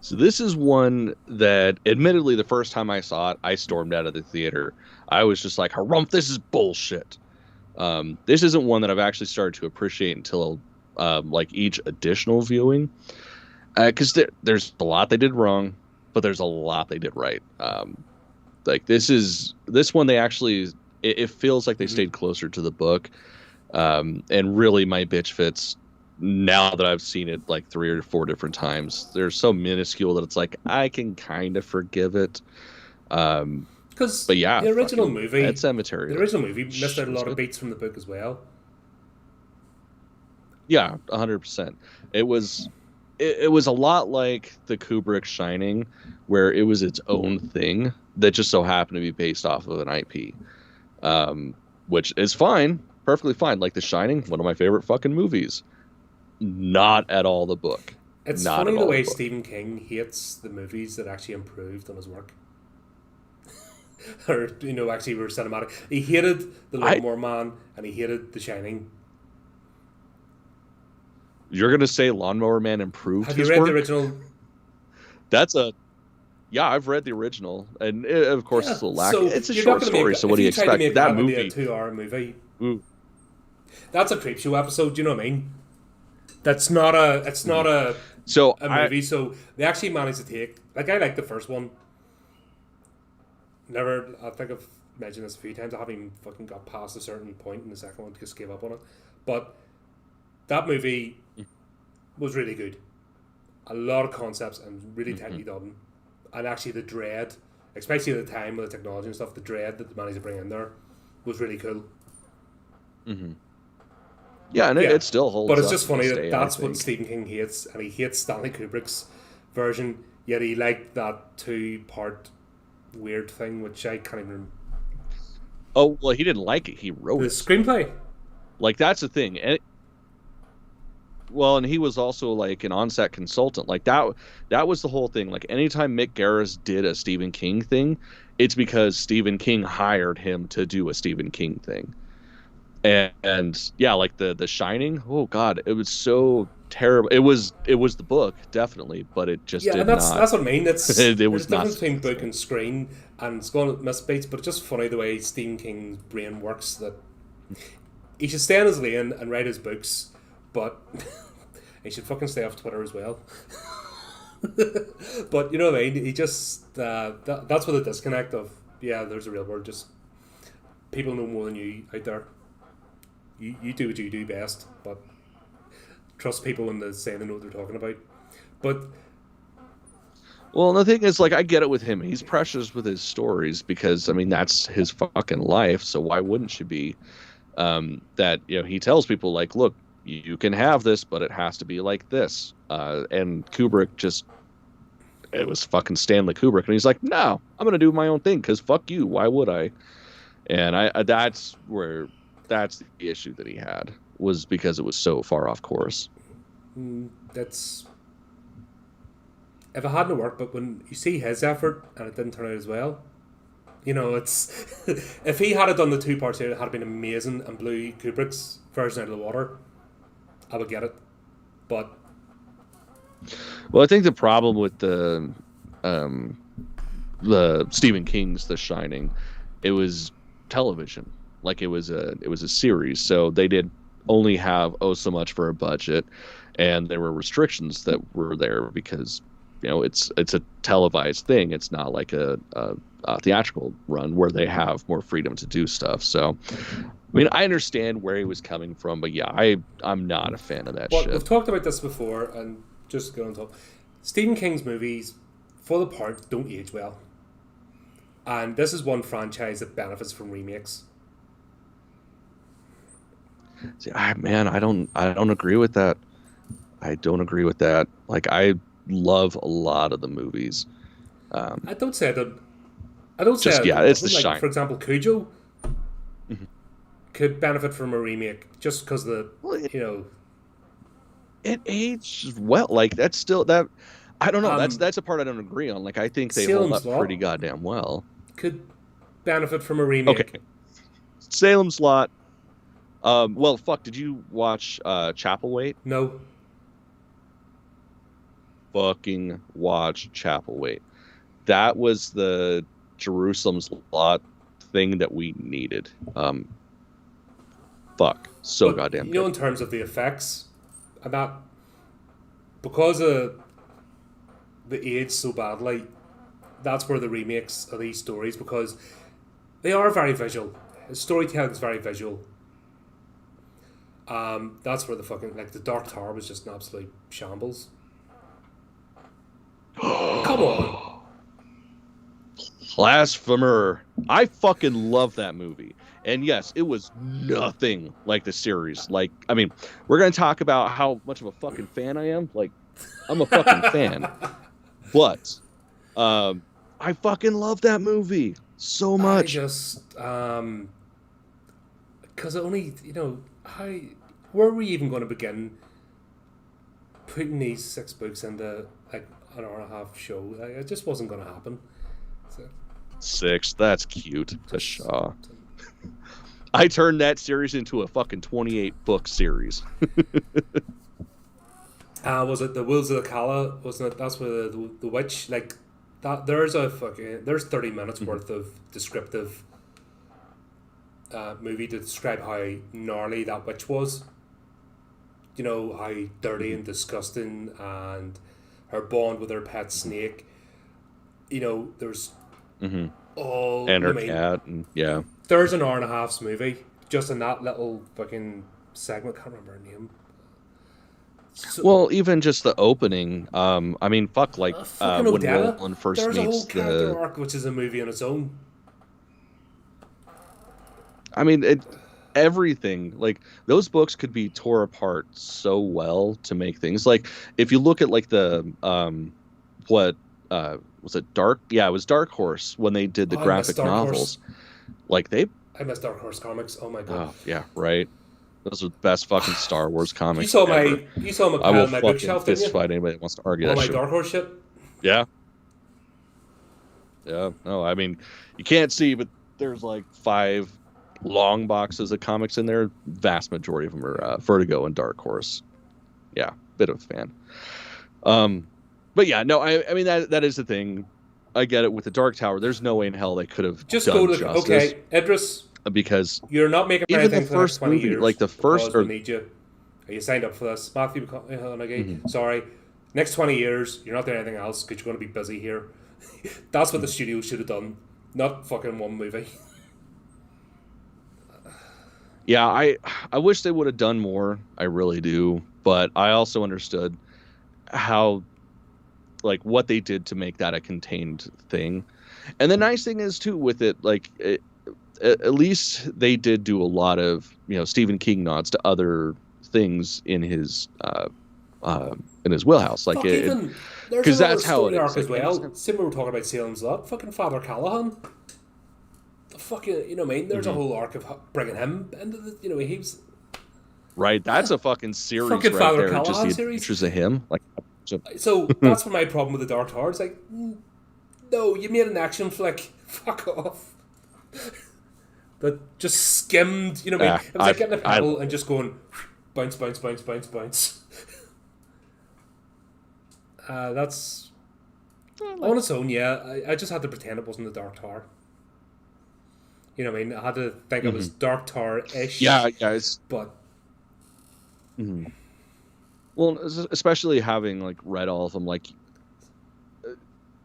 So this is one that, admittedly, the first time I saw it, I stormed out of the theater. I was just like, "Harumph, this is bullshit." This isn't one that I've actually started to appreciate until like each additional viewing, because there's a lot they did wrong, but there's a lot they did right. Like this one, they actually it feels like they Hmm. stayed closer to the book, and really my bitch fits. Now that I've seen it like 3 or 4 different times, they're so minuscule that it's like I can kind of forgive it. Um, Because but yeah, fucking Pet Cemetery, the like original movie missed out shit a was lot of good. beats from the book as well. Yeah, 100%. It was it was a lot like the Kubrick Shining, where it was its own thing that just so happened to be based off of an IP, um, which is fine, perfectly fine. Like The Shining, one of my favorite fucking movies. Not at all the book. It's Not funny at the all the way book. Stephen King hates the movies that actually improved on his work. Or, actually were cinematic. He hated The I Lawnmower Man and he hated The Shining. You're gonna say Lawnmower Man improved Have you his read the work? original? That's a Yeah, I've read the original, and of course Yeah. it's a little lack. So It's a you're not short going to make story, that. so what If do you you tried to expect? make That that into a movie, 2 hour movie, ooh, that's a creep show episode. Do you know what I mean? That's not a. It's not mhm. a So a I movie. So they actually managed to take. Like I like the first one. Never. I think I've mentioned this a few times. I haven't even fucking got past a certain point in the second one. Just gave up on it. But that movie was really good. A lot of concepts and really tightly Mhm, done. And actually, the dread, especially at the time with the technology and stuff, the dread that they managed to bring in there was really cool. mhm. Yeah, and Yeah, it still but holds it's up just to funny this that day, I that's what think. Stephen King hates, and he hates Stanley Kubrick's version. Yet he liked that two-part weird thing, which I can't even. Oh, well, he didn't like it. He The wrote it. screenplay. Like that's the thing. Well, and he was also like an on-set consultant. Like that was the whole thing. Like anytime Mick Garris did a Stephen King thing, it's because Stephen King hired him to do a Stephen King thing. And yeah, like the Shining, oh God, it was so terrible. It was the book, definitely, but it just Yeah, and did that's not that's what I mean. It's it there's a was not difference between book successful. and screen, and it's going to miss beats, but it's just funny the way Stephen King's brain works. That he should stay on his lane and write his books, but he should fucking stay off Twitter as well. But you know what I mean? He just that's what the disconnect of. Yeah, there's a real word. Just people know more than you out there. You do what you do best, but trust people when they say they know what they're talking about. But Well, and the thing is, like, I get it with him. He's precious with his stories because, I mean, that's his fucking life. So why wouldn't you be? That he tells people like, look, you can have this, but it has to be like this. And Kubrick just it was fucking Stanley Kubrick, and he's like, no, I'm gonna do my own thing because fuck you. Why would I? And that's the issue that he had was because it was so far off course. that's if it hadn't worked. But when you see his effort and it didn't turn out as well, it's if he had done the two parts here, it had been amazing and blew Kubrick's version out of the water. I would get it, but Well, I think the problem with um the Stephen King's The Shining, it was television. Like it was a series, so they did only have oh so much for a budget, and there were restrictions that were there because it's a televised thing. It's not like a theatrical run where they have more freedom to do stuff. So, I mean, I understand where he was coming from, but yeah, I'm not a fan of that but we've shit. talked about this before, and just going on top, Stephen King's movies, for the part, don't age well, and this is one franchise that benefits from remakes. See, man, I don't agree with that. I don't agree with that. Like I love a lot of the movies. Um, I don't say that. I don't say just I yeah, don't love it's The them. Like for Shining. example, Cujo Mhm. could benefit from a remake just because the Well, you know it aged well. Like that's still that. I don't know. That's um that's a part I don't agree on. Like I think they hold Salem's up pretty Lot goddamn well. could benefit from a Okay, remake. Salem's Lot. Well, fuck. Did you watch Chapel Wait? No, fucking watch Chapelwaite. That was the Jerusalem's Lot thing that we needed. Fuck. So But goddamn you know, good. in terms of the effects, and that because of the age so badly, that's where the remakes of these stories, because they are very visual. Storytelling is very visual. That's where the fucking like the Dark Tower was just an absolute shambles. Come on. Blasphemer. I fucking love that movie. And yes, it was nothing like the series. Like, I mean, we're going to talk about how much of a fucking fan I am. Like, I'm a fucking fan. But I fucking love that movie so I much. just because only how where were we even going to begin putting these 6 books into like an hour and a half show? Like, it just wasn't going to happen. So, 6. That's cute. Pshaw. I turned that series into a fucking 28-book series. was it the Wills of the Calla? Wasn't it? That's where the witch like that. There's 30 minutes worth of descriptive movie to describe how gnarly that witch was. You know how dirty and disgusting, and her bond with her pet snake. You know, there's all And her cat, and yeah. There's an hour and a half's movie just in that little fucking segment. Can't remember her name. So, Well, even just the opening. I mean, fuck, like fucking when Odetta. Roland first There's a whole meets character the. arc, which is a movie on its own. I mean, everything like those books could be tore apart so well to make things like if you look at like the what was it Dark? Yeah, it was Dark Horse when they did the graphic novels. Like I miss Dark Horse comics. Oh my god. Oh yeah, right. Those are the best fucking Star Wars comics. You saw ever. you saw my I pile will on my fucking bookshelf, fist didn't you? fight anybody that wants to argue All that my shit. Dark Horse shit. Yeah. Yeah. No, I mean, you can't see, but there's like 5 long boxes of comics in there. Vast majority of them are Vertigo and Dark Horse. Yeah, bit of a fan. But yeah, no, I mean that is the thing. I get it with the Dark Tower. There's no way in hell they could have Just done go to justice. Okay, Idris. Because you're not making even anything the for the next first 20 movie, years. like the first, we need you. Are you signed up for this, Matthew McConaughey? Sorry, next 20 years you're not doing anything else because you're going to be busy here. That's what the studio should have done, not fucking one movie. Yeah, I wish they would have done more. I really do, but I also understood how like what they did to make that a contained thing. And the nice thing is too with it, like at least they did do a lot of Stephen King nods to other things in his wheelhouse, like because that's how it is. Arc as well. Similar, we're talking about Salem's Lot. Fucking Father Callahan. The fucking, you know what I mean? There's a whole arc of bringing him into the, he was right. That's a fucking series fucking right Father there. Callahan Just the series. Adventures of him, like. So that's what my problem with the Dark Tower. It's like, no, you made an action flick. Fuck off. That just skimmed, you know what I mean? It was like getting a pebble and just going bounce, bounce, bounce, bounce, bounce. That's on its own, yeah. I just had to pretend it wasn't the Dark Tower. You know what I mean? I had to think it was Dark Tower-ish. Yeah, guys. But well, especially having like read all of them, like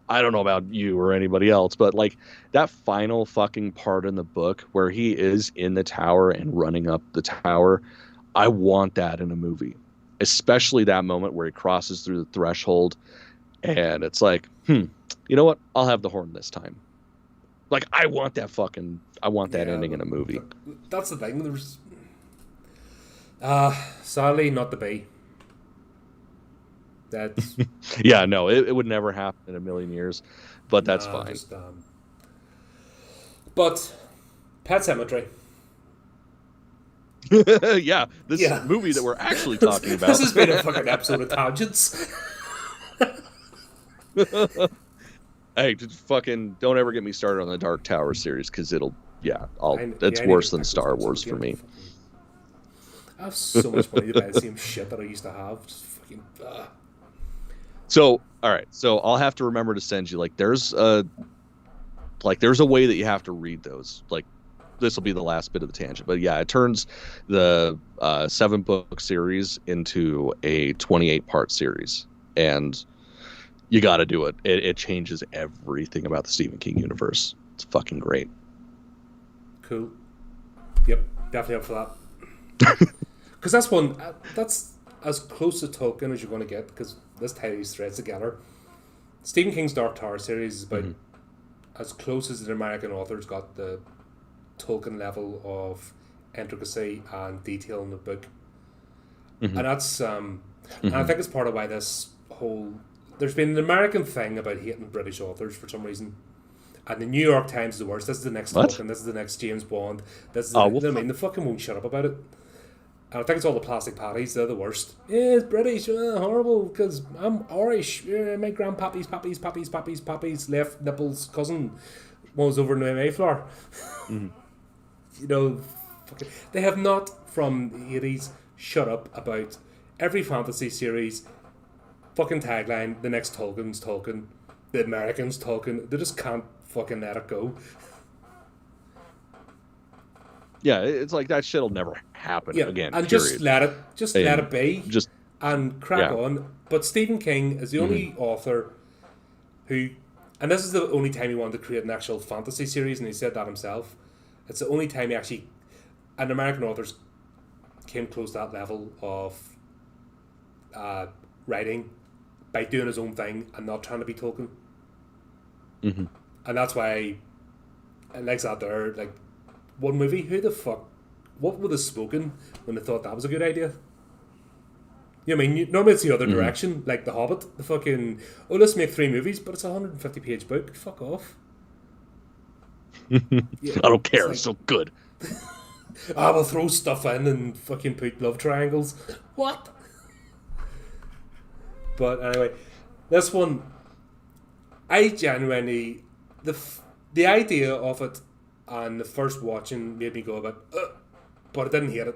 I don't know about you or anybody else, but like that final fucking part in the book where he is in the tower and running up the tower, I want that in a movie. Especially that moment where he crosses through the threshold and it's like, you know what? I'll have the horn this time. Like I want that ending in a movie. That's the thing. There's sadly not to be. That's yeah, no, it would never happen in a million years, but that's fine. Just, but Pet Sematary. Yeah, this movie that we're actually talking about. This has been a fucking episode of tangents. Hey, just fucking don't ever get me started on the Dark Tower series because it's worse than Star Wars for me. I have so much money to buy the same shit that I used to have. Just fucking. So, all right. So I'll have to remember to send you there's a way that you have to read those. Like this will be the last bit of the tangent, but yeah, it turns the 7-book series into a 28-part series, and you got to do it. It changes everything about the Stephen King universe. It's fucking great. Cool. Yep, definitely up for that. Because that's as close to Tolkien as you're going to get, because this tie these threads together. Stephen King's Dark Tower series is about as close as the American authors got the Tolkien level of intricacy and detail in the book. And that's and I think it's part of why this whole there's been an American thing about hating British authors for some reason. And the New York Times is the worst. This is the next Tolkien. This is the next James Bond. This is they fucking won't shut up about it. And I think it's all the plastic patties. They're the worst. Yeah, it's British. Horrible. Because I'm Irish. Yeah, my grandpappy's left nipples cousin was over in the Mayflower. You know, they have not from the 80s shut up about every fantasy series. Fucking tagline. The next Tolkien's Tolkien. The Americans Tolkien. They just can't fucking let it go. Yeah, it's like that shit'll never happen again. And period. let it be. And crack on. But Stephen King is the only author who, and this is the only time he wanted to create an actual fantasy series, and he said that himself. It's the only time he actually, and American authors came close to that level of writing by doing his own thing and not trying to be Tolkien. And that's why, and like that there, like, one movie, who the fuck, what would have spoken when they thought that was a good idea? You know what I mean? Normally it's the other direction, like The Hobbit, the fucking, let's make 3 movies, but it's a 150-page book. Fuck off. Yeah, I don't care, it's so good. We'll throw stuff in and fucking put love triangles. What? But anyway, this one, I genuinely, the idea of it and the first watching made me go a bit, but I didn't hate it.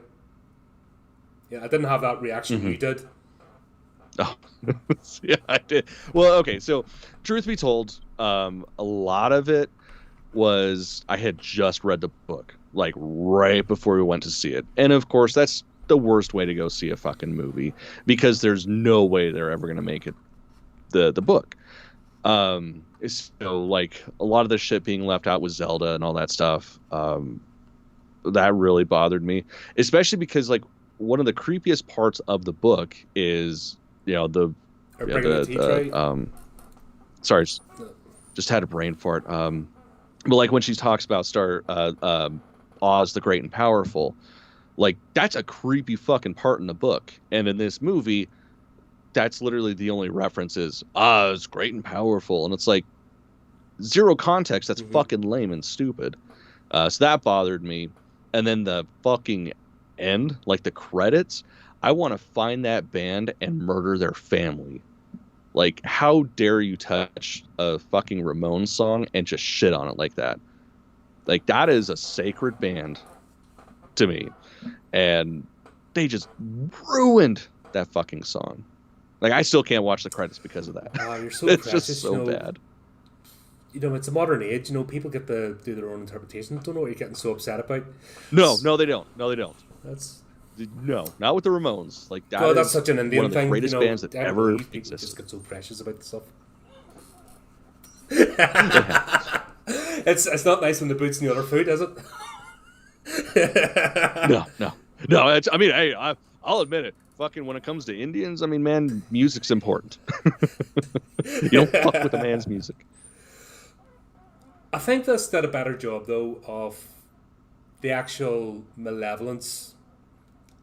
Yeah, I didn't have that reaction you did. Oh, yeah, I did. Well, okay, so truth be told, a lot of it was I had just read the book, like right before we went to see it. And of course, that's the worst way to go see a fucking movie, because there's no way they're ever going to make it the book. So like a lot of the shit being left out with Zelda and all that stuff, that really bothered me, especially because like one of the creepiest parts of the book is, sorry, just had a brain fart. But like when she talks about Oz the Great and Powerful, like that's a creepy fucking part in the book. And in this movie, that's literally the only reference is Oz Great and Powerful. And it's like zero context. That's fucking lame and stupid. So that bothered me. And then the fucking end, like the credits, I want to find that band and murder their family. Like, how dare you touch a fucking Ramones song and just shit on it like that? Like, that is a sacred band to me. And they just ruined that fucking song. Like, I still can't watch the credits because of that. Oh, you're so it's precious, just so bad. It's a modern age. People get to do their own interpretation. Don't know what you're getting so upset about. No, they don't. That's... No, not with the Ramones. Like that's such an Indian one of the thing. greatest bands that ever existed. Just get so precious about the stuff. It's not nice when the boot's in the other foot, is it? No. I'll admit it. Fucking when it comes to Indians, I mean, man, music's important. You don't fuck with a man's music. I think this did a better job though of the actual malevolence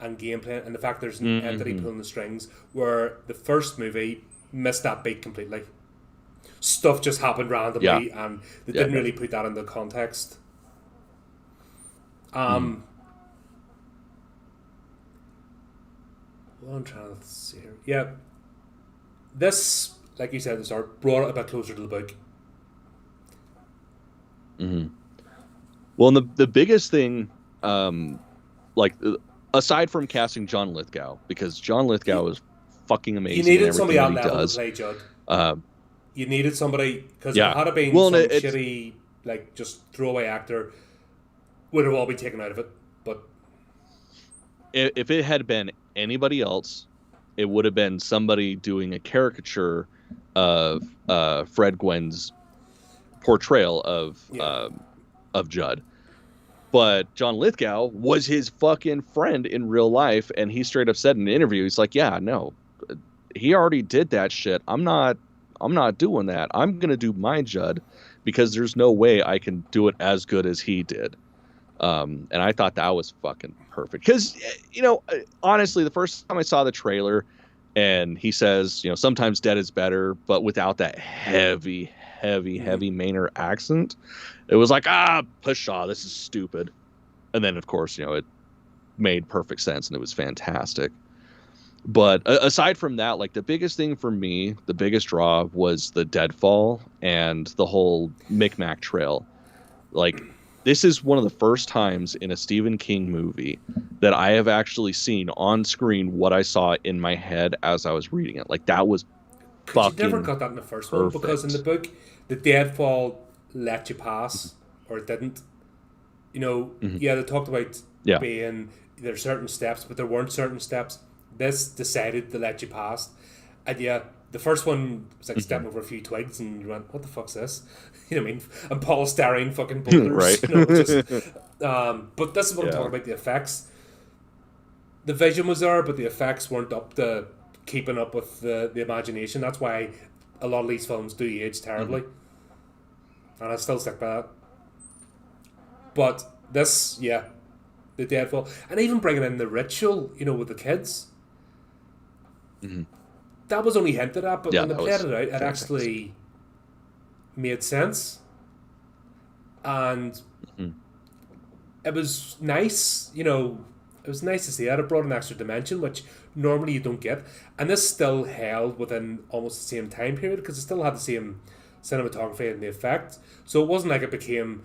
and gameplay, and the fact there's an entity pulling the strings, where the first movie missed that beat completely. Stuff just happened randomly, and they didn't really put that into context. What I'm trying to see here. Yeah. This, like you said at the start, brought it a bit closer to the book. Well, and the biggest thing, aside from casting John Lithgow, because John Lithgow is fucking You amazing in needed somebody everything at that he level to does. play Judd. Uh, You needed somebody, because if it yeah. had been Well, and some it's shitty, like, just throwaway actor, would have all been taken out of it. But if it had been anybody else, it would have been somebody doing a caricature of Fred Gwynne's portrayal yeah, of Judd. But John Lithgow was his fucking friend in real life, and he straight up said in an interview, he's like, "Yeah, no, he already did that shit. I'm not doing that. I'm gonna do my Judd because there's no way I can do it as good as he did." And I thought that was fucking perfect because, honestly, the first time I saw the trailer, and he says, sometimes dead is better, but without that heavy, heavy, mm-hmm. heavy Maynard accent, it was like, Pshaw, this is stupid. And then, of course, it made perfect sense and it was fantastic. But aside from that, like the biggest thing for me, the biggest draw was the deadfall and the whole Micmac trail. Like, this is one of the first times in a Stephen King movie that I have actually seen on screen what I saw in my head as I was reading it. Like, that was Because you never fucking got that in the first one. Because in the perfect. book, the deadfall let you pass, or it didn't. Mm-hmm. Yeah, they talked about Yeah. being there are certain steps, but there weren't certain steps. This decided to let you pass, and yeah, the first one was like Mm-hmm. stepping over a few twigs, and you went, "What the fuck's this?" You know what I mean? And polystyrene fucking boulders, Right. just. But this is what I'm Yeah. talking about. The effects, the vision was there, but the effects weren't up to keeping up with the imagination. That's why a lot of these films do age Mm-hmm. terribly, and I still stick by that. But this, yeah, the Deadfall, and even bringing in the ritual, with the kids, Mm-hmm. that was only hinted at, but Yeah, when they that played was it out, it fantastic. actually made sense, and Mm-hmm. it was nice. It was nice to see that. It brought an extra dimension, which normally you don't get, and this still held within almost the same time period because it still had the same cinematography and the effects. So it wasn't like it became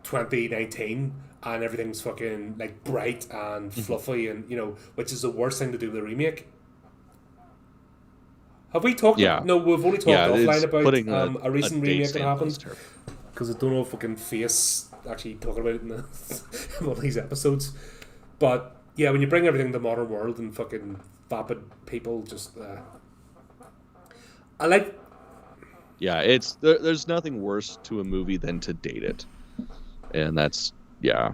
2019 and everything's fucking like bright and Mm-hmm. fluffy and which is the worst thing to do with a remake. Have we talked? Yeah. No, we've only talked Yeah, offline it's about putting a a recent date remake that stamp on happened this terrible. because I don't know if we can face actually talking about it in, in one of these episodes. But yeah, when you bring everything to the modern world and fucking vapid people, just I like. Yeah, there's nothing worse to a movie than to date it. And that's, yeah.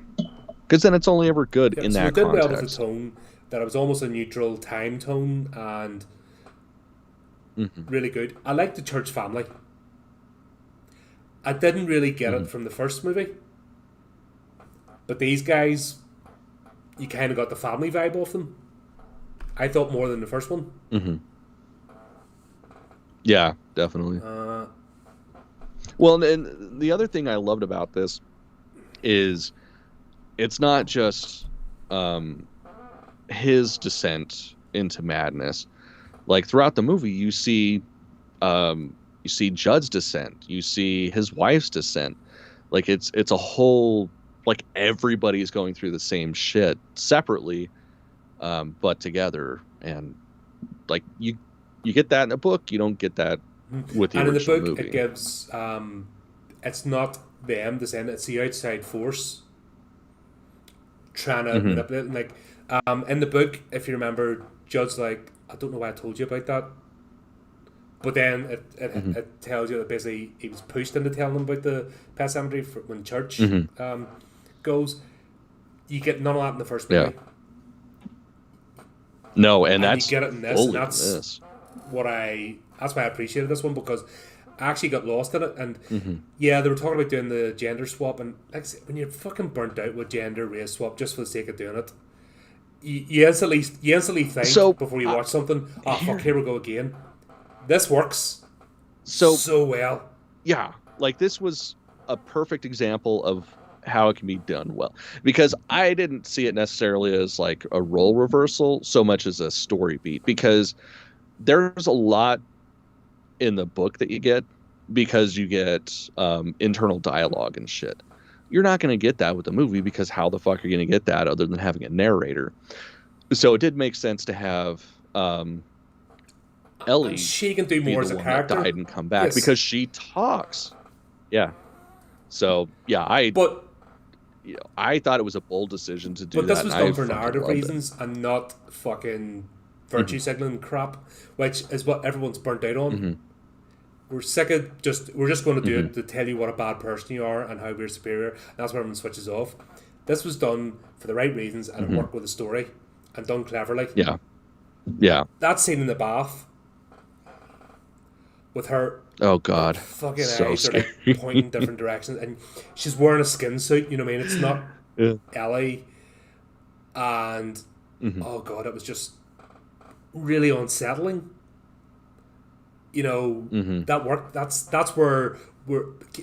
Because then it's only ever good Yeah, in so they that did well with the context. tone that it was almost a neutral time tone and Mm-hmm. really good. I like the church family. I didn't really get Mm-hmm. it from the first movie, but these guys, you kind of got the family vibe off them. I thought more than the first one. Mm-hmm. Yeah, definitely. Uh, Well, and the other thing I loved about this is it's not just um, his descent into madness. Like throughout the movie, you see Judd's descent, you see his wife's descent. Like it's a whole, like everybody's going through the same shit separately, but together. And like you get that in a book, you don't get that with the and in the original book, it movie. gives it's not them descending; it's the outside force trying to Hmm. manipulate. And like in the book, if you remember, Jud's like, I don't know why I told you about that. But then Hmm. it tells you that basically he was pushed into telling them about the pet cemetery when church Hmm. goes. You get none of that in the first Yeah. movie, No, and and you that's get it in this, and fully in this. that's why I appreciated this one because I actually got lost in it. And Hmm. yeah, they were talking about doing the gender swap, and like I said, when you're fucking burnt out with gender race swap just for the sake of doing it, you instantly think So before you watch something, oh fuck, here, here we go again. This works so so well. yeah, like this was a perfect example of how it can be done well because I didn't see it necessarily as like a role reversal so much as a story beat because there's a lot in the book that you get because you get internal dialogue and shit. You're not going to get that with the movie because how the fuck are you going to get that other than having a narrator? So it did make sense to have and Ellie she can do be more the as a one that character. died and come back Yes, because she talks. Yeah. So yeah, but I thought it was a bold decision to do but this that, and was I done for fucking narrative loved it. reasons and not fucking Hmm. virtue signaling crap, which is what everyone's burnt out on. Hmm. We're just going to do Hmm. it to tell you what a bad person you are and how we're superior. And that's where everyone switches off. This was done for the right reasons and it Hmm. worked with the story and done cleverly. Yeah. Yeah. That scene in the bath with Oh her God, fucking so eyes are scary. like pointing different directions and she's wearing a skin suit. You know what I mean? It's not Yeah. Ellie, and Hmm. oh god, it was just really unsettling. You know, Hmm. that work. That's where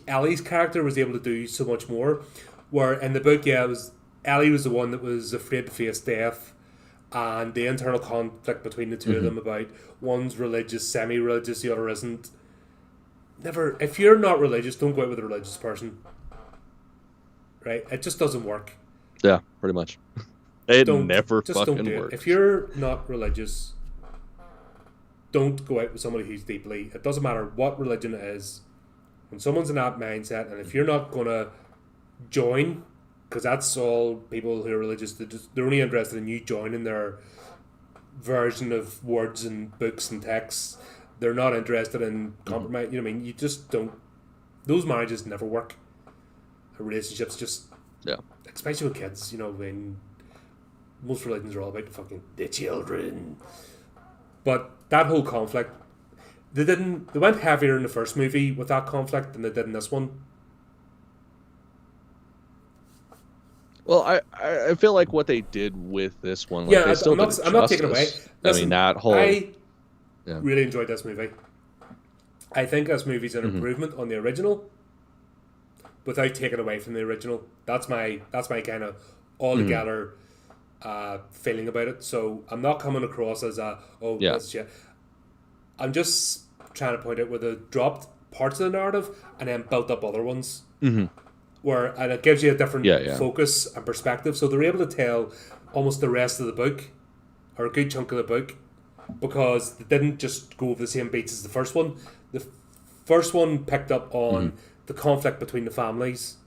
Ellie's character was able to do so much more. Where in the book, yeah, it was Ellie was the one that was afraid to face death, and the internal conflict between the two of Hmm. them about one's religious, semi-religious, the other isn't. Never, if you're not religious, don't go out with a religious person. Right? It just doesn't work. Yeah, pretty much. It Don't never just don't fucking do it. If works. you're not religious, don't go out with somebody who's deeply. It doesn't matter what religion it is. When someone's in that mindset, and if you're not gonna join, because that's all people who are religious. They're only interested in you joining their version of words and books and texts. They're not interested in Hmm. compromise. You know what I mean? You just don't. Those marriages never work. Relationships just, Yeah. especially with kids. You know, when most religions are all about fucking the children. But that whole conflict, they went heavier in the first movie with that conflict than they did in this one. Well, I feel like what they did with this one, like Yeah, they still did it I'm not taking it away. justice. I mean, Listen, that whole, I yeah. really enjoyed this movie. I think this movie's an Hmm. improvement on the original without taking away from the original. That's my kind of Hmm. altogether feeling about it. So I'm not coming across as a oh Yeah. this shit. I'm just trying to point out where they dropped parts of the narrative and then built up other ones. Hmm. Where and it gives you a different Yeah. Yeah. focus and perspective. So they're able to tell almost the rest of the book or a good chunk of the book because they didn't just go over the same beats as the first one. The first one picked up Hmm. on the conflict between the families.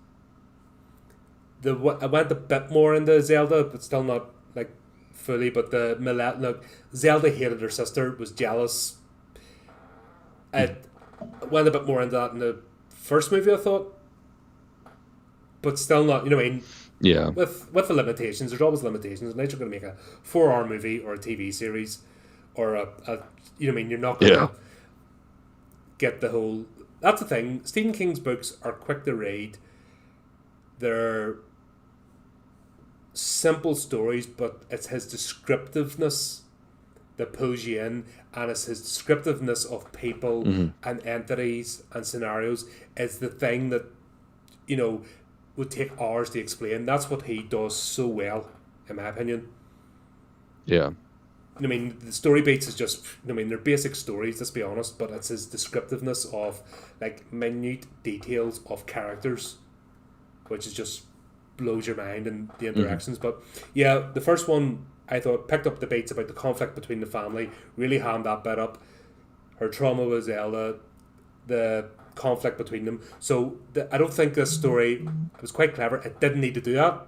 I went a bit more into Zelda, but still not like fully. But look, Zelda hated her sister, was jealous. Hmm. It went a bit more into that in the first movie, I thought, but still not. You know what I mean? Yeah. With the limitations, there's always limitations. Unless you're going to make a 4 hour movie or a TV series, or a you know what I mean, you're not going Yeah. to get the whole. That's the thing. Stephen King's books are quick to read. They're simple stories, but it's his descriptiveness that pulls you in, and it's his descriptiveness of people Hmm. and entities and scenarios is the thing that you know would take hours to explain. That's what he does so well, in my opinion. Yeah. I mean, the story beats is just, I mean, they're basic stories, let's be honest, but it's his descriptiveness of, like, minute details of characters, which is just blows your mind and the Hmm. interactions. But yeah, the first one, I thought, picked up debates about the conflict between the family, really hammed that bit up. Her trauma with Zelda, the conflict between them. So I don't think this story was quite clever. It didn't need to do that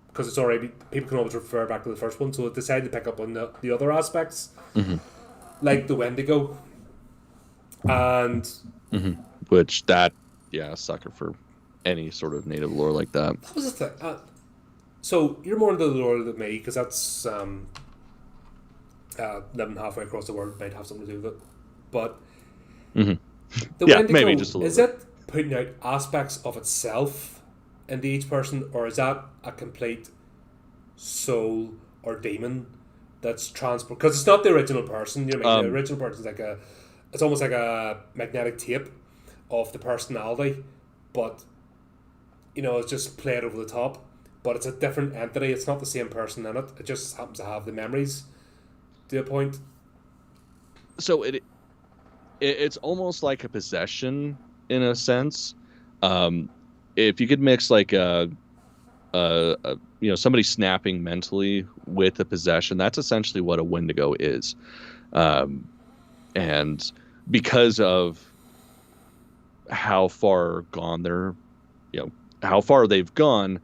because it's already people can always refer back to the first one. So it decided to pick up on the other aspects, Hmm. like the Wendigo, and Hmm. Which that, yeah, sucker for any sort of native lore like that. that was the thing. So you're more into the lore than me because that's living halfway across the world might have something to do with it. But Hmm. the Yeah, maybe Wendigo just a little is bit. it putting out aspects of itself into each person, or is that a complete soul or demon that's transport? Because it's not the original person. You know what I mean? The Um, original person is like it's almost like a magnetic tape of the personality, but it's just played over the top. But it's a different entity. It's not the same person in it. It just happens to have the memories to a point. so it's almost like a possession in a sense. Um, if you could mix like somebody snapping mentally with a possession, that's essentially what a Wendigo is. And because of how far gone they're, you know, how far they've gone,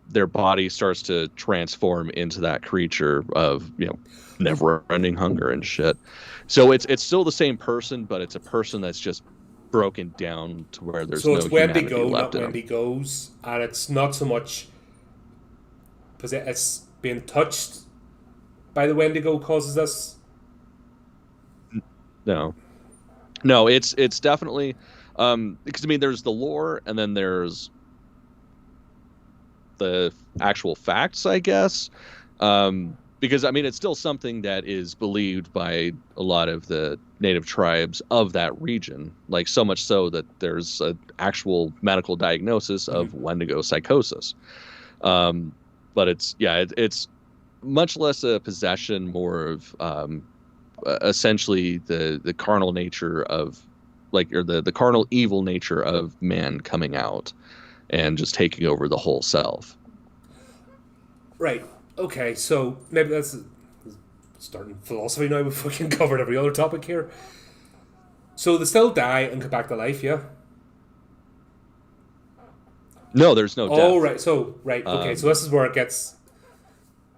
their body starts to transform into that creature of, never-ending hunger and shit. So it's still the same person, but it's a person that's just broken down to where there's So no it's humanity Wendigo, left not in them. Wendy goes, and it's not so much because it's being touched by the Wendigo causes this. No, no, it's definitely because I mean there's the lore and then there's the actual facts, I guess. Because I mean, it's still something that is believed by a lot of the native tribes of that region. Like so much so that there's an actual medical diagnosis of Mm-hmm. Wendigo psychosis. Um, but it's much less a possession, more of essentially the carnal nature of like or the carnal evil nature of man coming out and just taking over the whole self. Right. Okay. So maybe that's starting philosophy now. We've fucking covered every other topic here. So they still die and come back to life. Yeah. No, there's no Oh, death. right. So right. Okay. So Um, this is where it gets.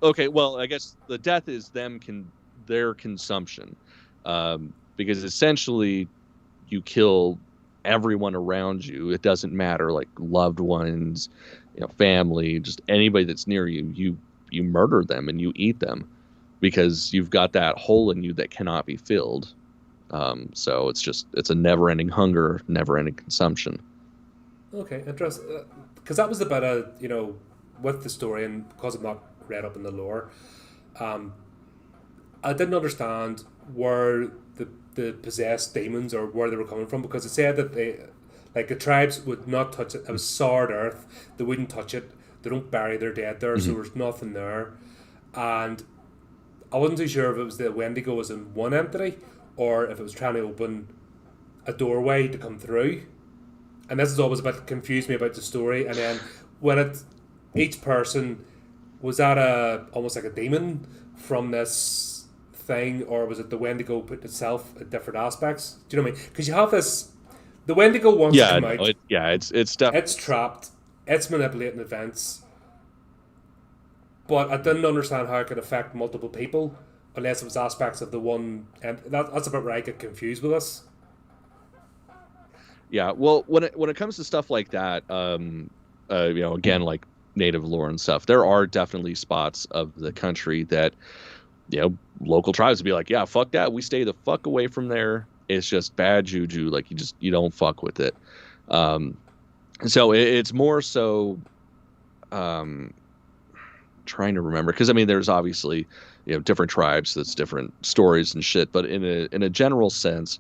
okay, well, I guess the death is their consumption, because essentially you kill everyone around you. It doesn't matter, like loved ones, family, just anybody that's near you. You murder them and you eat them because you've got that hole in you that cannot be filled. So it's a never-ending hunger, never-ending consumption. Okay. Interesting. Because that was the bit of with the story, and because I'm not read up in the lore, um, I didn't understand where the possessed demons or where they were coming from because it said that like the tribes would not touch it. It was soured earth. They wouldn't touch it. They don't bury their dead there, so Mhm. there's nothing there. And I wasn't too sure if it was the Wendigo was in one entity or if it was trying to open a doorway to come through. And this is always a bit confused me about the story. And then when each person was that a almost like a demon from this thing, or was it the Wendigo put itself at different aspects? Do you know what I mean? Because you have this, the Wendigo wants to Yeah, come no, out, it's stuff. it's trapped, it's manipulating events, but I didn't understand how it could affect multiple people unless it was aspects of the one. And that's about where I get confused with this. Yeah, well, when it comes to stuff like that, again, like native lore and stuff, there are definitely spots of the country that local tribes would be like, yeah, fuck that, we stay the fuck away from there. It's just bad juju. Like you don't fuck with it. Um, so it's more so um trying to remember because I mean, there's obviously different tribes, that's different stories and shit, but in a general sense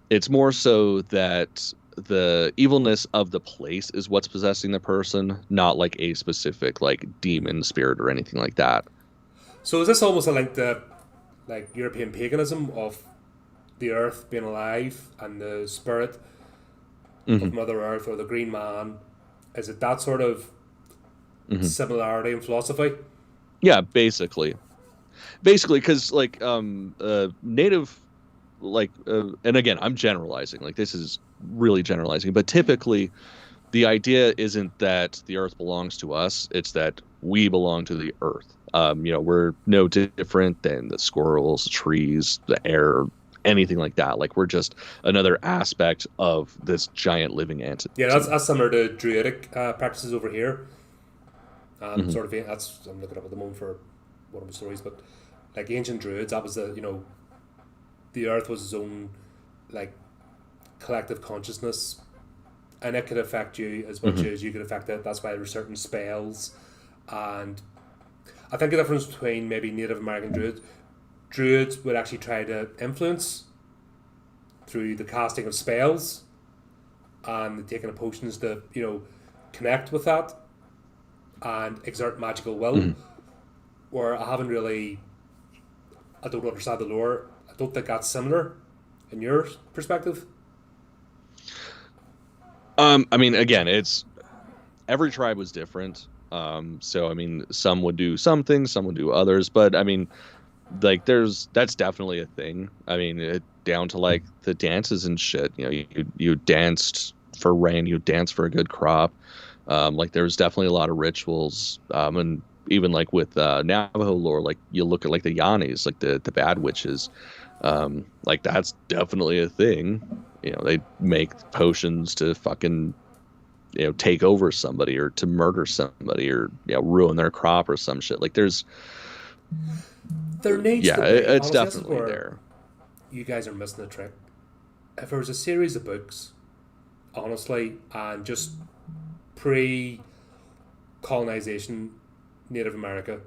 it's more so that the evilness of the place is what's possessing the person, not like a specific like demon spirit or anything like that. So is this almost like the like European paganism of the earth being alive and the spirit Hmm. of Mother Earth or the Green Man? Is it that sort of Hmm. similarity in philosophy? Yeah, basically because like native like and again I'm generalizing, like this is really generalizing, but typically the idea isn't that the earth belongs to us, it's that we belong to the earth. We're no different than the squirrels, the trees, the air, anything like that. Like we're just another aspect of this giant living Yeah, entity. that's similar to Druidic practices over here. Hmm. Sort of that's I'm looking up at the moment for one of the stories, but like ancient Druids, that was the Earth was its own like collective consciousness, and it could affect you as much Hmm. as you could affect it. That's why there were certain spells, and I think the difference between maybe Native American Druids would actually try to influence through the casting of spells and the taking of potions to connect with that and exert magical will. Hmm. Where I don't understand the lore. I don't think that's similar in your perspective. I mean, again, it's every tribe was different. So I mean, some would do some things, some would do others, but I mean, like that's definitely a thing. I mean, down to like the dances and shit. You know, you danced for rain, you danced for a good crop. Like there was definitely a lot of rituals, and even like with Navajo lore, like you look at like the Yanis, like the bad witches, like that's definitely a thing. You know, they make potions to fucking, you know, take over somebody or to murder somebody or, you know, ruin their crop or some shit. Like there's, There needs yeah, to be. it's Honestly, this is definitely where there. you guys are missing the trick. If there was a series of books, honestly, and just pre colonization Native America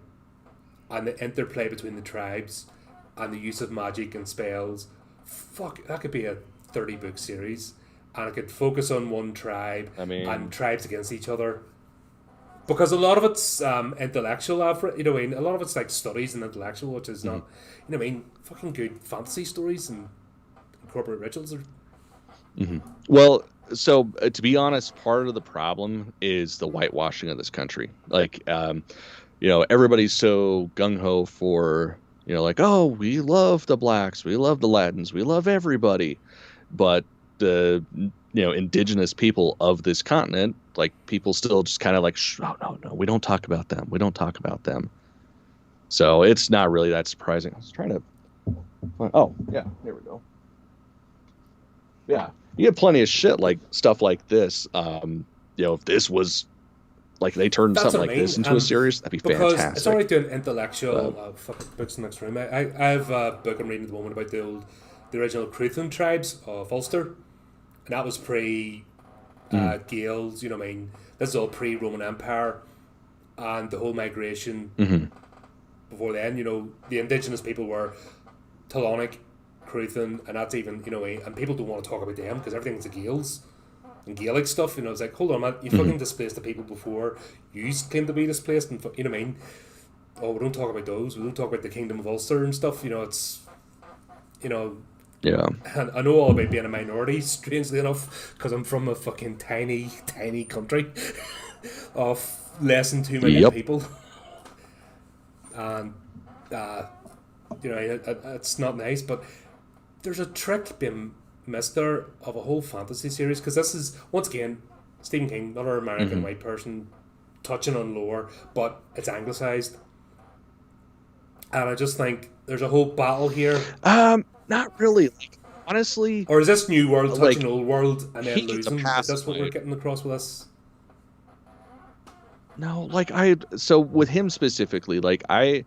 and the interplay between the tribes and the use of magic and spells, fuck, that could be a 30-book series. And it could focus on one tribe I and mean, tribes against each other. Because a lot of it's intellectual, you know what I mean? A lot of it's like studies and intellectual, which is mhm, not, you know what I mean? Fucking good fantasy stories and corporate rituals are. mhm. Well, so to be honest, part of the problem is the whitewashing of this country. Like, you know, everybody's so gung ho for, you know, like, oh, we love the blacks, we love the Latins, we love everybody. But the, you know, indigenous people of this continent, like people still just kind of like, oh, no, no, we don't talk about them. We don't talk about them. So it's not really that surprising. I was trying to oh, yeah, there we go. Yeah. You get plenty of shit like stuff like this. You know, if this was like they turned That's something what I like this mean. into a series, that'd be Because it's fantastic. alright doing intellectual But fucking books in the next room. I have a book I'm reading at the moment about the original Cruthun tribes of Ulster, and that was pre mm, Gaels. You know what I mean? This is all pre Roman Empire and the whole migration mhm, before then. You know, the indigenous people were Talonic, Cruthun, and that's even, you know, and people don't want to talk about them because everything's the Gaels and Gaelic stuff. You know, it's like, hold on, man, you mhm. fucking displaced the people before you claim to be displaced, and you know what I mean? Oh, we don't talk about those. We don't talk about the Kingdom of Ulster and stuff. You know, it's, you know, Yeah. and I know all about being a minority, strangely enough, because I'm from a fucking tiny, tiny country of less than 2 million Yep. people, and uh, you know, it's not nice, but there's a trick being missed there of a whole fantasy series because this is once again Stephen King, another American Mhm. white person touching on lore, but it's anglicized, and I just think there's a whole battle here. Not really. Like honestly, Or is this new world touching like old world and he then gets a losing? Is pass this in what we're my getting across with this? no, like I so with him specifically, like I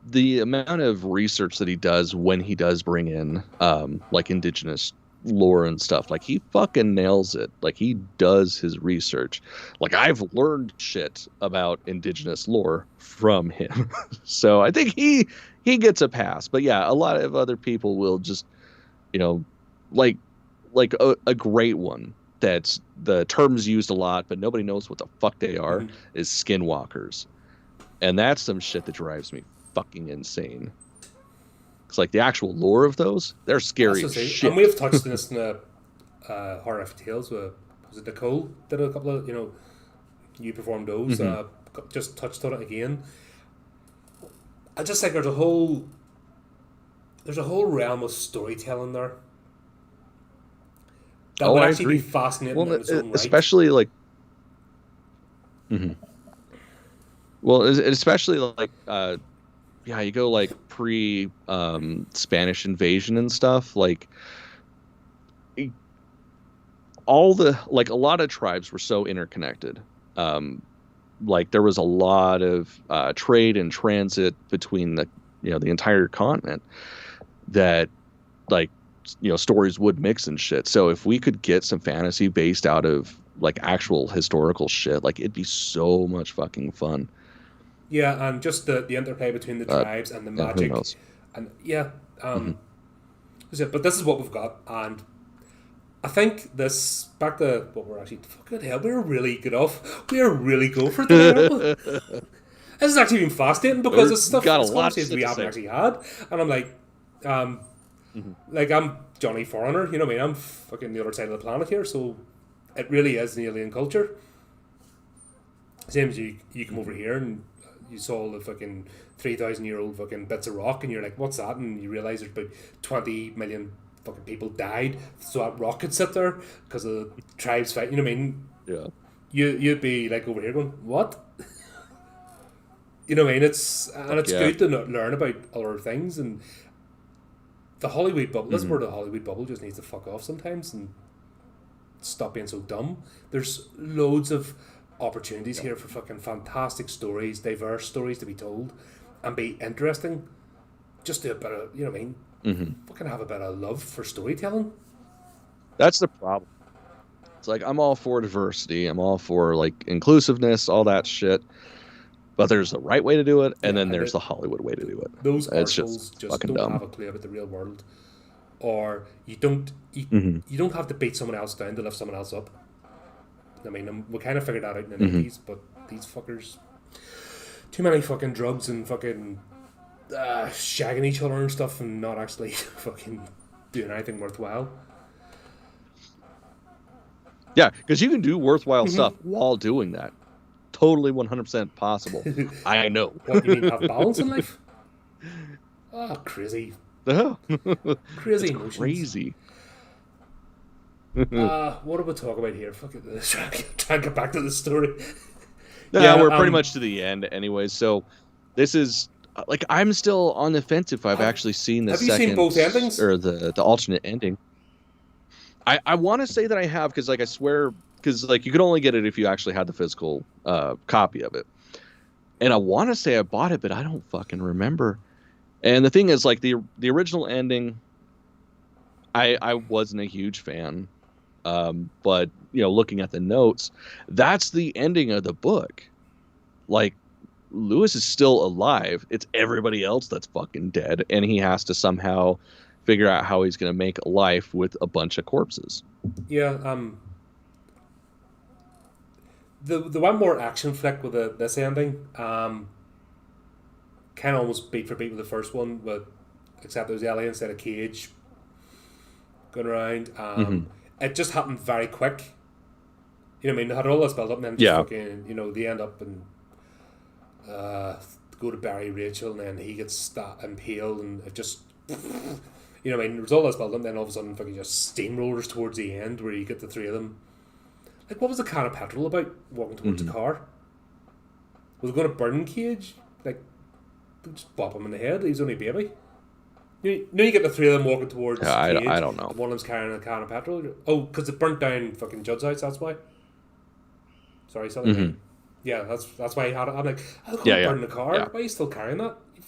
the amount of research that he does when he does bring in like indigenous lore and stuff, like he fucking nails it. Like he does his research. Like I've learned shit about indigenous lore from him. So I think he gets a pass. But yeah, a lot of other people will just, you know, like a great one that's the terms used a lot but nobody knows what the fuck they are Mm-hmm. is skinwalkers, and that's some shit that drives me fucking insane. It's like the actual lore of those, they're That's scary what as I say. And shit. we've touched on this in the horrific tales with, was it Nicole did a couple of, you know, you performed those, Hmm. just touched on it again. I just think there's a whole realm of storytelling there that Oh, would I actually be agree. fascinating Well, in its own right. especially like, mhm. Well, especially like, yeah, you go like pre Spanish invasion and stuff. Like all the like a lot of tribes were so interconnected. Um, like there was a lot of trade and transit between the, you know, the entire continent that like, you know, stories would mix and shit. So if we could get some fantasy based out of like actual historical shit, like it'd be so much fucking fun. Yeah, and just the interplay between the But tribes and the yeah, who magic, knows? and yeah, Hmm. that's it. But this is what we've got, and I think this back to what we're actually fucking hell. We're really good off. We're really go for today, aren't we? This has actually been fascinating because We're it's stuff, got a it's lot of conversations shit we to haven't say. actually had, and I'm um, Hmm. like I'm Johnny Foreigner. You know what I mean? I'm fucking the other side of the planet here, so it really is an alien culture. Same as you come over Hmm. here and you saw all the fucking 3,000-year-old fucking bits of rock, and you're like, what's that? And you realize there's about 20 million fucking people died, so that rock could sit there because of the tribes fight. You know what I mean? Yeah. You'd be like over here going, what? You know what I mean? It's Yeah. good to learn about other things, and the Hollywood bubble. This is where the Hollywood bubble just needs to fuck off sometimes and stop being so dumb. There's loads of opportunities here for fucking fantastic stories, diverse stories to be told, and be interesting. Just do a bit of, you know what I mean? Fucking have a bit of love for storytelling. That's the problem. It's like I'm all for diversity. I'm all for like inclusiveness, all that shit. But there's the right way to do it, and Yeah, then and there's the Hollywood way to do it. those It's just arseholes just fucking don't have dumb. a clue about the real world, or you don't have to beat someone else down to lift someone else up. I mean, we kind of figured that out in the 90s, but these fuckers, too many fucking drugs and fucking shagging each other and stuff, and not actually fucking doing anything worthwhile. Yeah, because you can do worthwhile stuff while doing that. Totally 100% possible. I know. What you mean, have balance in life? Ah, crazy, Oh, crazy it's emotions. crazy. What do we talk about here? Fuck it, try and get back to the story. Yeah, we're pretty much to the end anyway. So this is like I'm still on the fence if I've actually seen the Have you second seen both endings? or the alternate ending. I want to say that I have because like I swear because like you could only get it if you actually had the physical copy of it. And I want to say I bought it, but I don't fucking remember. And the thing is, like the original ending, I wasn't a huge fan. But you know, looking at the notes, that's the ending of the book. Like Lewis is still alive. It's everybody else that's fucking dead, and he has to somehow figure out how he's going to make a life with a bunch of corpses. Yeah. The one more action flick with this ending. Kind of almost beat for beat with the first one, but except there was Ellie instead of Cage going around. It just happened very quick. You know what I mean? They had all this build up, and then just fucking, you know, they end up and go to bury Rachel, and then he gets impaled, and it just, you know what I mean? There's all this build up, and then all of a sudden, fucking just steamrollers towards the end where you get the three of them. Like, what was the can of petrol about walking towards the car? Was it going to burn Cage? Like, just bop him in the head. He's only a baby. You know, you get the three of them walking towards Cage. I don't know. One of them's carrying a can of petrol. Oh, because it burnt down fucking Judd's house. That's why. Sorry, something. Yeah, that's why he had it. I'm like, how come burn the car? Why are you still carrying that? You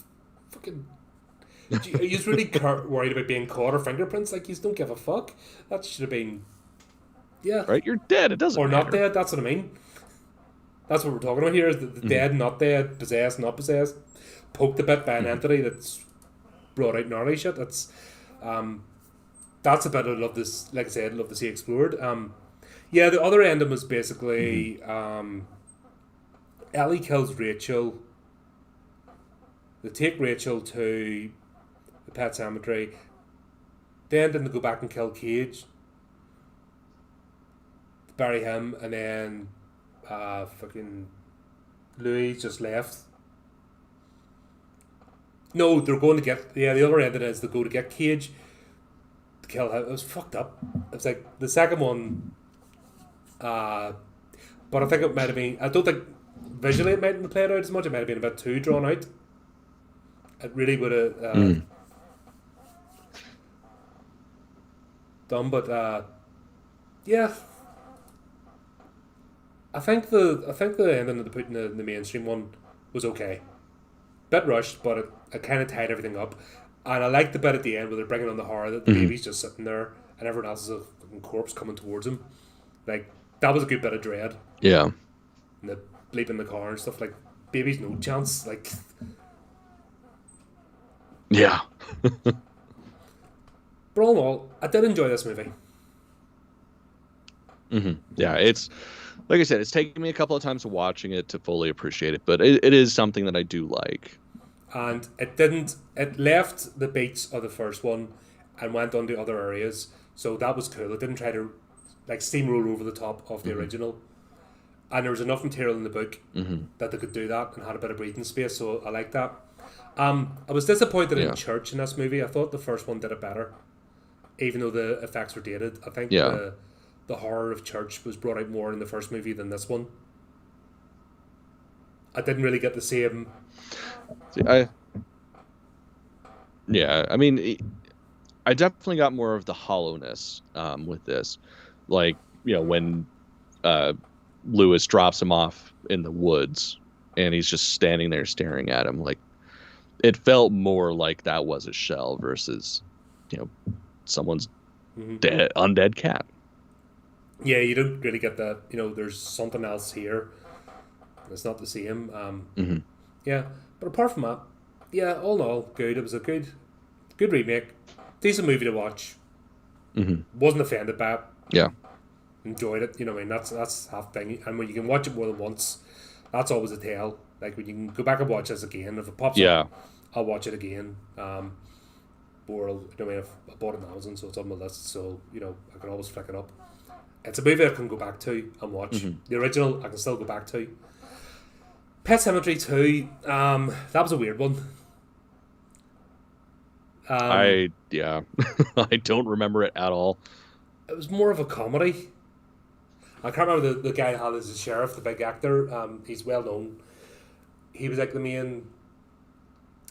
fucking. Are you really worried about being caught or fingerprints? Like, you don't give a fuck. That should have been. Yeah. Right, you're dead. It doesn't or matter. Not dead. That's what I mean. That's what we're talking about here: is the dead, not dead, possessed, not possessed, poked a bit by an entity that's brought out gnarly shit. That's a bit I'd love this. Like I said, I'd love to see explored. Yeah, the other ending was basically Ellie kills Rachel. They take Rachel to the pet cemetery. Then they go back and kill Cage. Bury him, and then fucking Louis just left. No, they're going to get the other end of it is they go to get Cage to kill him. It was fucked up. It was like the second one, but I think it might have been. I don't think visually it mightn't have played out as much. It might have been a bit too drawn out. It really would have done, but yeah. I think the ending that they put in the mainstream one was okay. Bit rushed, but it kind of tied everything up. And I liked the bit at the end where they're bringing on the horror that the baby's just sitting there and everyone else is a fucking corpse coming towards him. Like, that was a good bit of dread. Yeah. And the bleep in the car and stuff. Like, baby's no chance. Like, yeah. but all in all, I did enjoy this movie. Yeah, it's like I said, it's taken me a couple of times watching it to fully appreciate it, but it is something that I do like. And it left the beats of the first one and went on to other areas, so that was cool. It didn't try to like steamroll over the top of the original, and there was enough material in the book that they could do that and had a bit of breathing space, so I like that. I was disappointed in Church in this movie. I thought the first one did it better. even though the effects were dated. I think Yeah. the horror of church was brought out more in the first movie than this one. I didn't really get the same. See, yeah, I mean, I definitely got more of the hollowness with this. Like, when uh, Lewis drops him off in the woods and he's just standing there staring at him. Like, it felt more like that was a shell versus, someone's dead, undead cat. Yeah, you don't really get that. There's something else here. It's not the same. Mm-hmm. Yeah, but apart from that, yeah, all in all, good. It was a good remake. Decent movie to watch. Mm-hmm. Wasn't offended by it. Yeah. Enjoyed it. What I mean, that's half the thing. And when you can watch it more than once, that's always a tale. Like when you can go back and watch this again. If it pops Yeah. up, I'll watch it again. Or I mean, I bought it on Amazon, so it's on my list. So I can always flick it up. It's a movie I can go back to and watch. Mm-hmm. The original I can still go back to. Pet Sematary 2, that was a weird one. Yeah, I don't remember it at all. It was more of a comedy. I can't remember the guy who had as the sheriff, the big actor. He's well known. He was like the main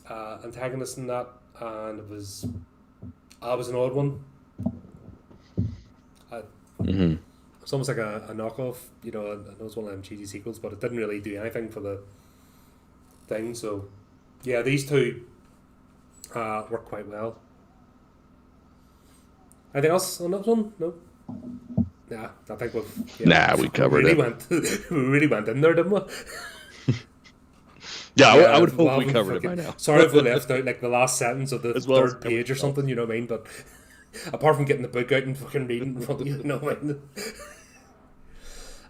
antagonist in that, and it was an odd one. Mm-hmm. It's almost like a knockoff. I know it's one of them cheesy sequels, but it didn't really do anything for the thing. So, yeah, these two work quite well. Anything else on this one? No. Nah, I think We covered it. We really went in there, didn't we? Yeah, I would hope we covered it by now. Sorry if we left out like the last sentence of the third page or something. You know what I mean? But apart from getting the book out and fucking reading in front of you, what I mean?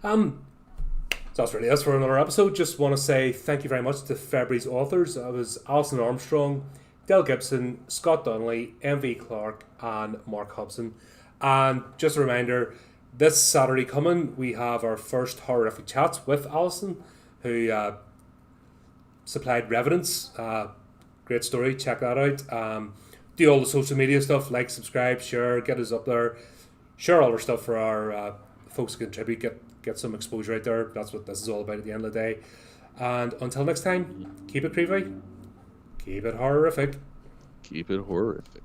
So that's really us for another episode. Just want to say thank you very much to February's authors. I was Alison Armstrong, Del Gibson, Scott Donnelly, MV Clark, and Mark Hobson. And just a reminder, this Saturday coming, we have our first horrific chats with Alison, who supplied Revenants. Great story, check that out. Do all the social media stuff, like, subscribe, share, get us up there. Share all our stuff for our folks who contribute, get some exposure out there. That's what this is all about at the end of the day. And until next time, keep it creepy, keep it horrific. Keep it horrific.